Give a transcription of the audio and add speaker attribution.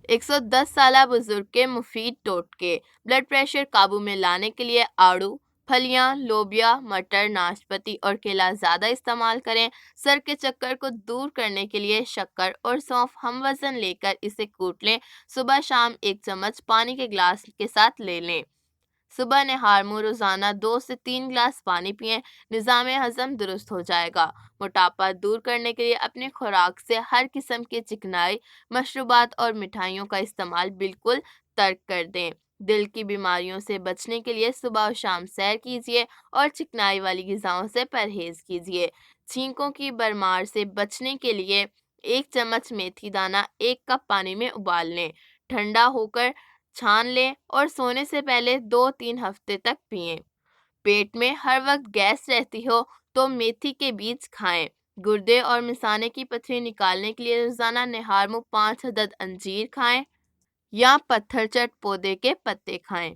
Speaker 1: 110 سالہ بزرگ کے مفید ٹوٹکے۔ بلڈ پریشر قابو میں لانے کے لیے آڑو، پھلیاں، لوبیا، مٹر، ناشپاتی اور کیلا زیادہ استعمال کریں۔ سر کے چکر کو دور کرنے کے لیے شکر اور سونف ہم وزن لے کر اسے کوٹ لیں۔ صبح شام 1 چمچ پانی کے گلاس کے ساتھ لے لیں۔ صبح نہار منہ روزانہ 2 سے 3 گلاس پانی پئیں، نظام ہضم درست ہو جائے گا۔ موٹاپا دور کرنے کے لیے اپنی خوراک سے ہر قسم کی چکنائی، مشروبات اور مٹھائیوں کا استعمال بالکل ترک کر دیں۔ دل کی بیماریوں سے بچنے کے لیے صبح و شام سیر کیجیے اور چکنائی والی غذاؤں سے پرہیز کیجیے۔ چھینکوں کی برمار سے بچنے کے لیے 1 چمچ میتھی دانہ 1 کپ پانی میں ابال لیں، ٹھنڈا ہو کر چھان لیں اور سونے سے پہلے 2-3 ہفتے تک پئیں۔ پیٹ میں ہر وقت گیس رہتی ہو تو میتھی کے بیج کھائیں۔ گردے اور مثانے کی پتھری نکالنے کے لیے روزانہ نہار منہ 5 عدد انجیر کھائیں یا پتھر چٹ پودے کے پتے کھائیں۔